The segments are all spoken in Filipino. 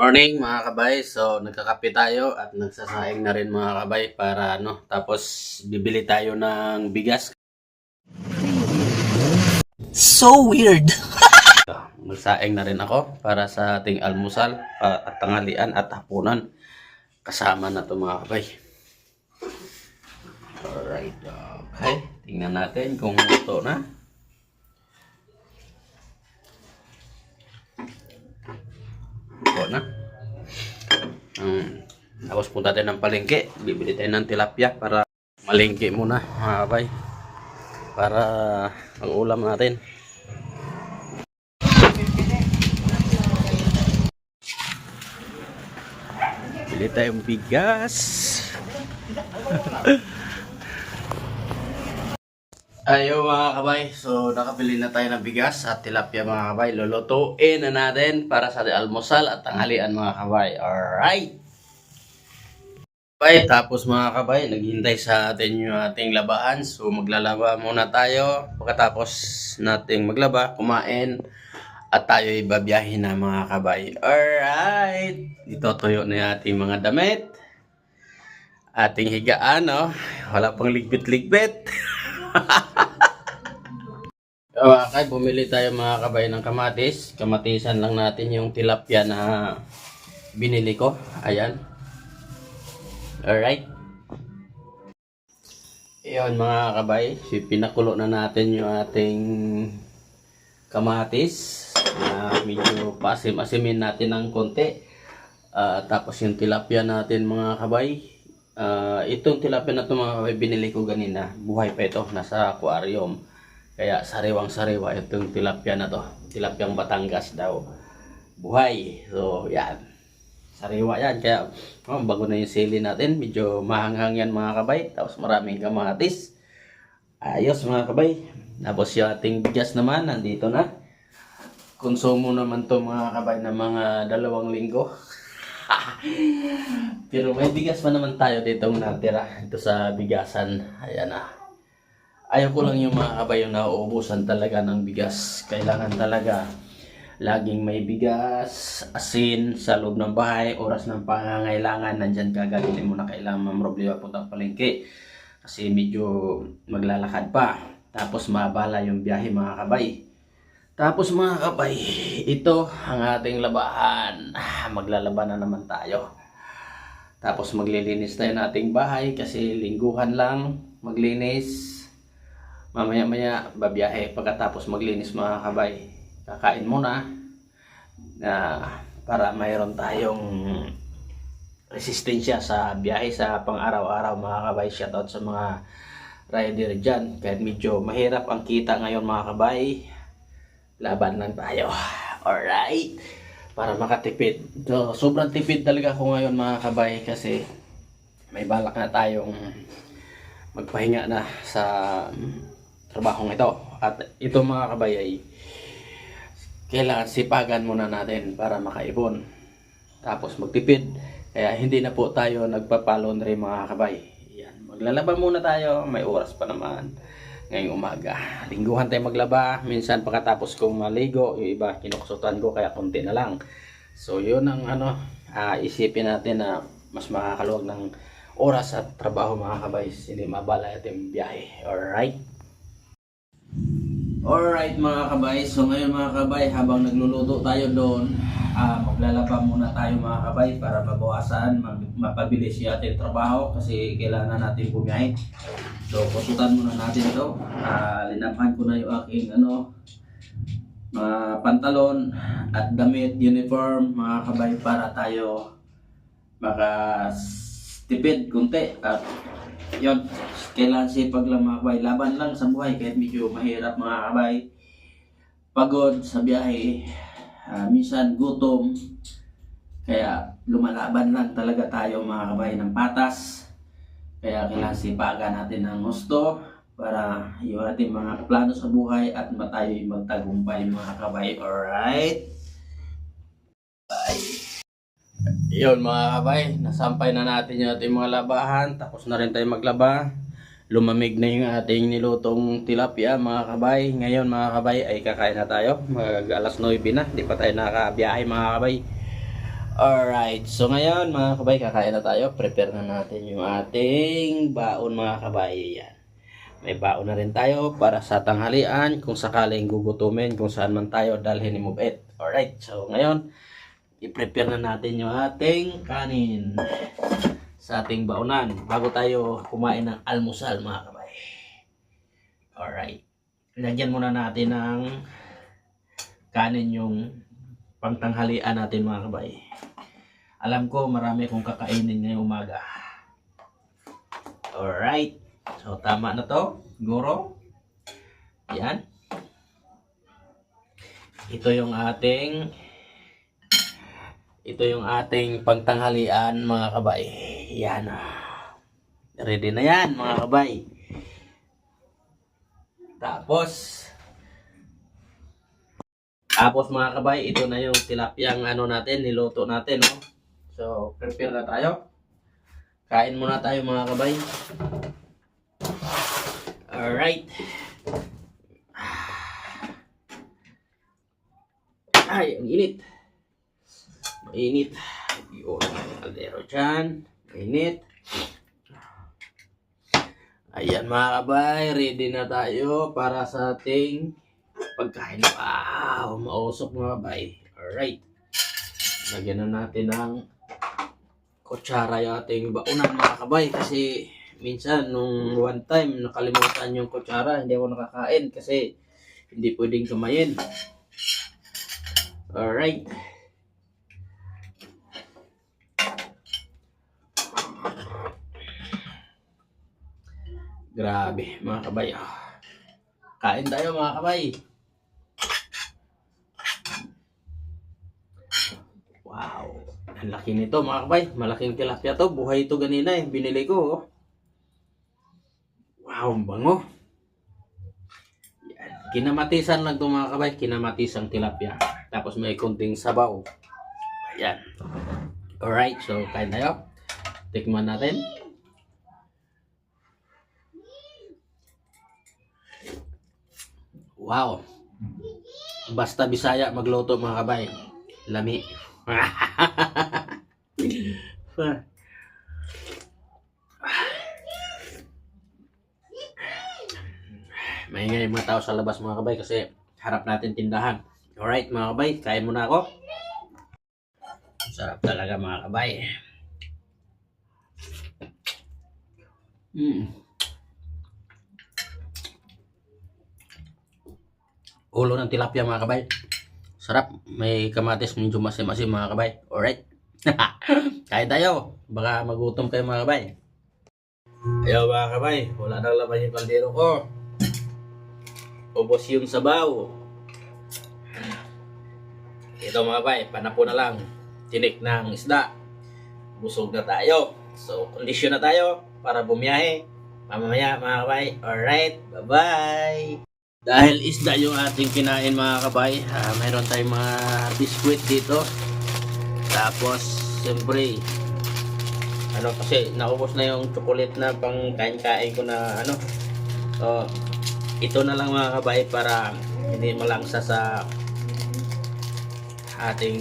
Morning mga kabay. So nagkakape tayo at nagsasaing na rin mga kabay para tapos bibili tayo ng bigas. So weird. So, magsaing na rin ako para sa ating almusal at tanghalian at hapunan. Kasama na to mga kabay. Alright, okay. Tingnan natin kung luto na. Luto na. Tapos punta tayo ng palengke. Bibili tayo ng tilapia para malengke muna mga kabay. Para ang ulam natin. Bili tayong bigas. Ayo mga kabay, so nakabili na tayo ng bigas at tilapia mga kabay. Lulutuin na natin para sa almusal at tanghalian mga kabay. Alright. Okay, tapos mga kabay, naghihintay sa atin yung ating labahan. So maglalaba muna tayo. Pagkatapos nating maglaba, kumain at tayo ibabiyahin na mga kabay. Alright. Ito tuyo na yung ating mga damit. Ating higaan, no? Wala pang ligbit-ligbit. Okay, bumili tayo mga kabay ng kamatis. Kamatisan lang natin yung tilapia na binili ko. Ayan. Alright. Iyon mga kabay. Pinakulo na natin yung ating kamatis. Medyo pasim-asimin natin ng konti. Tapos yung tilapia natin mga kabay. Itong tilapia na ito mga kabay, binili ko ganina. Buhay pa ito. Nasa aquarium. Kaya sariwang-sariwa itong tilapia na to. Tilapiang Batangas daw. Buhay. So, yan. Sariwa yan. Kaya, bago na yung sili natin. Medyo mahanghang yan mga kabay. Tapos maraming kamatis. Ayos mga kabay. Tapos yung ating bigas naman, nandito na. Konsumo naman to mga kabay na mga 2 linggo. Pero may bigas pa naman tayo ditong natira. Ito sa bigasan. Ayan na. Ayaw ko lang yung mga kabay yung nauubusan talaga ng bigas. Kailangan talaga laging may bigas, asin sa loob ng bahay, oras ng pangangailangan, nandyan gagaling mo na kailangan mamroblema puntang palengke. Kasi medyo maglalakad pa. Tapos mabala yung biyahe mga kabay. Tapos mga kabay, ito ang ating labahan. Maglalaba na naman tayo. Tapos maglilinis tayo ng ating bahay kasi lingguhan lang maglinis. Mamaya-maya babiyahe pagkatapos maglinis mga kabay. Kakain muna para mayroon tayong resistensya sa biyahe sa pang-araw-araw mga kabay. Shoutout sa mga rider dyan. Kahit medyo mahirap ang kita ngayon mga kabay, laban lang tayo. Alright. Para makatipid. So, sobrang tipid talaga ako ngayon mga kabay kasi may balak na tayong magpahinga na sa trabahong ito. At ito mga kabay ay kailangan sipagan muna natin para makaipon. Tapos magtipid. Kaya hindi na po tayo nagpapalondry mga kabay. Yan. Maglalaba muna tayo. May oras pa naman ngayong umaga. Lingguhan tayo maglaba. Minsan pagkatapos kong maligo, yung iba kinuksutan ko kaya konti na lang. So yun ang isipin natin na mas makakaluwag ng oras at trabaho mga kabay. Hindi mabala ating biyahe. Alright. Alright mga kabay, so ngayon mga kabay, habang nagluluto tayo doon, maglalaba muna tayo mga kabay para mabawasan, mapabilis yung ating trabaho kasi kailangan natin bumiyahe. So kusutan muna natin ito. Linapan ko na yung aking pantalon at damit, uniform mga kabay para tayo makatipid kunti. At yun, kailangan sipag lang mga kabay. Laban lang sa buhay kahit medyo mahirap mga kabay. Pagod sa biyahe, minsan gutom. Kaya lumalaban lang talaga tayo mga kabay ng patas. Kaya kailangan sipagan natin ng gusto para yung ating mga plano sa buhay at tayo'y magtagumpay mga kabay. Alright? Bye! Yun mga kabay, nasampay na natin yung ating mga labahan. Tapos na rin tayo maglaba. Lumamig na yung ating nilutong tilapia mga kabay. Ngayon mga kabay ay kakain na tayo. Mag alas 9 na, di pa tayo nakabiyahe mga kabay. Alright, so ngayon mga kabay, kakain na tayo. Prepare na natin yung ating baon mga kabay. Yan. May baon na rin tayo para sa tanghalian kung sakaling gugutumin kung saan man tayo dalhin ni Move It. Alright, so ngayon, i-prepare na natin yung ating kanin sa ating baonan bago tayo kumain ng almusal mga kabay. Alright, lagyan muna natin ng kanin yung pangtanghalian natin mga kabay. Alam ko marami akong kakainin ngayong umaga. Alright. So tama na to. Siguro. Yan. Ito yung ating pangtanghalian mga kabay. Yan. Ready na yan mga kabay. Tapos mga kabay, ito na yung tilapiyang natin, niluto natin, no? So, prepare na tayo. Kain muna tayo mga kabay. Alright. Ay, ang init. Mainit. Yun, kaldero dyan. Mainit. Ayan mga kabay, ready na tayo para sa ating pagkain. Wow, mausok mga kabay. Alright. Lagyan na natin ng kutsara yung ating baonan mga kabay kasi minsan nung one time nakalimutan yung kutsara, hindi ako nakakain kasi hindi pwedeng kamayin. Alright. Grabe mga kabay. Kain tayo mga kabay. Wow. Ang laki nito mga kabay. Malaking tilapia to. Buhay ito ganina eh. Binili ko. Wow, ang bango. Yan. Kinamatisan lang ito mga kabay. Kinamatisang tilapia. Tapos may kunting sabaw. Ayan. Alright. So, kain tayo. Tikman natin. Wow. Basta Bisaya magluto mga kabay. Lami. Maingay yung mga tao sa labas mga kabay kasi harap natin tindahan. Alright mga kabay, kain muna ako. Sarap talaga mga kabay. Ulo ng tilapia mga kabay. Sarap. May kamatis, medyo masim-masim mga kabay. Alright. Kain tayo. Baka magutom kayo mga kabay. Ayaw mga kabay. Wala nang laman yung kaldero ko. Ubos yung sabaw. Ito mga kabay. Panapo na lang. Tinik ng isda. Busog na tayo. So, kondisyon na tayo para bumiyahe. Mamamaya mga kabay. Alright. Bye-bye. Dahil isda yung ating kinain mga kabay, mayroon tayong mga biskuit dito. Tapos, siyempre, kasi naubos na yung chocolate na pang kain-kain ko na So, ito na lang mga kabay para hindi malangsa sa ating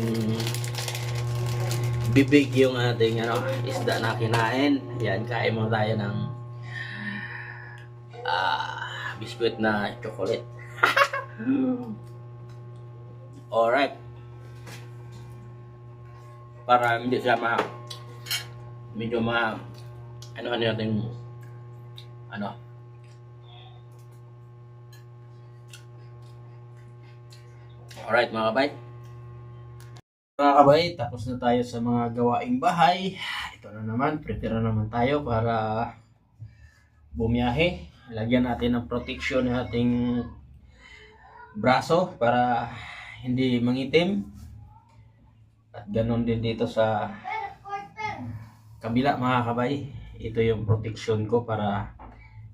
bibig yung ating isda na kinain. Yan, kain mo tayo ng biskuit na chocolate. Alright. Para hindi siya medyo natin Alright mga kabay. Mga kabay, tapos na tayo sa mga gawaing bahay. Ito na naman, prepare na naman tayo para bumiyahe. Lagyan natin ng protection ng ating braso para hindi mangitim. At ganon din dito sa kabila mga kabay. Ito yung protection ko para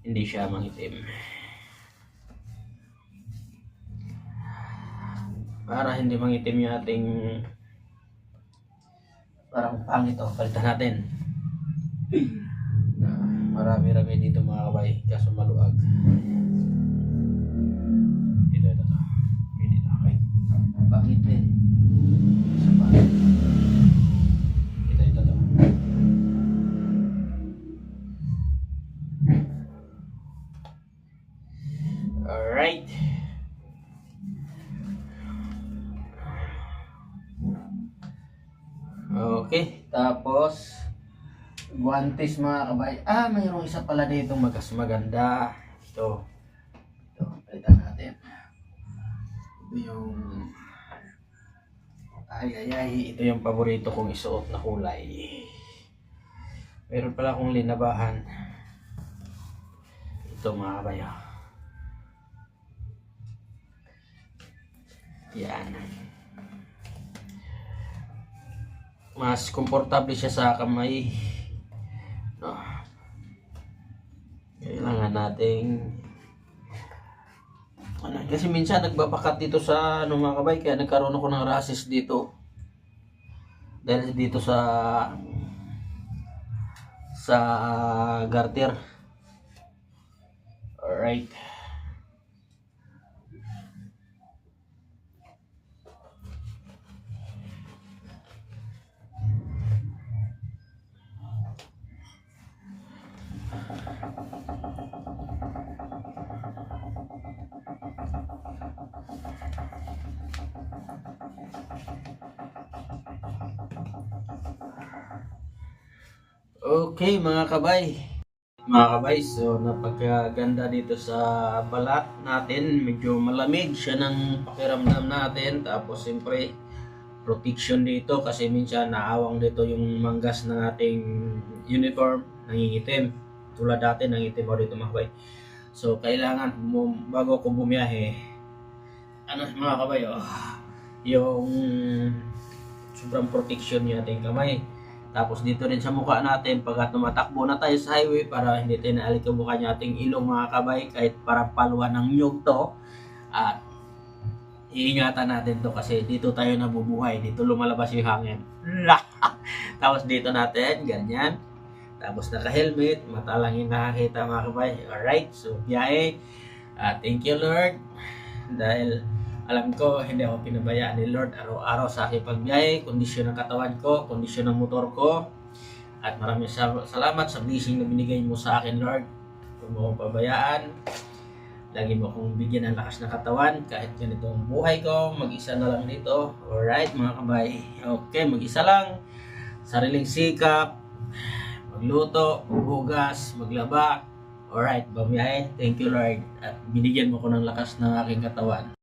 hindi siya mangitim. Para hindi mangitim yung ating parang pangit palitan natin. Marami-rami dito mga kabay, kaso maluag. Ito. Pwede na, okay. Pangit din. Sa pangit. Okay, tapos guantes mga kabay. Mayroong isa pala dito maganda. Ito. Palitan natin. Ito yung ito yung paborito kong isuot na kulay. Meron pala akong linabahan. Ito mga kabay. Yan. Mas komportable siya sa kamay. No. Kailangan nating kasi minsan nagbabakat dito sa mga kabay, kaya nagkaroon ako ng rashes dito. Dahil dito sa garter. Alright. Okay mga kabay. So napakaganda dito sa balat natin. Medyo malamig siya ng pakiramdam natin. Tapos siyempre protection dito kasi minsan naawang dito yung manggas ng ating uniform, nangingitim. Tulad dati nangingitim ako dito mga kabay. So kailangan bago ko bumiyahe, mga kabay, yung sobrang protection yung ating kamay. Tapos dito rin sa mukha natin, pagka tumatakbo na tayo sa highway, para hindi tayo naalikabukan yung ating ilong mga kabay, kahit para paluan ng nyug to. At iingatan natin to kasi dito tayo nabubuhay, dito lumalabas yung hangin. Tapos dito natin, ganyan. Tapos naka-helmet, mata lang yung nakakita mga kabay. Alright, so biyahe. Thank you Lord. Dahil alam ko, hindi ako pinabayaan ni Lord araw-araw sa aking pagbiyahe, kondisyon ng katawan ko, kondisyon ng motor ko. At maraming salamat sa blessing na binigay mo sa akin, Lord. Huwag mo akong pabayaan. Lagi mo akong bigyan ng lakas ng katawan. Kahit ganito ang buhay ko, mag-isa na lang dito. Alright mga kabay. Okay, mag-isa lang. Sariling sikap. Magluto, maghugas, maglaba. Alright, bumiyahe. Thank you Lord. At binigyan mo ko ng lakas ng aking katawan.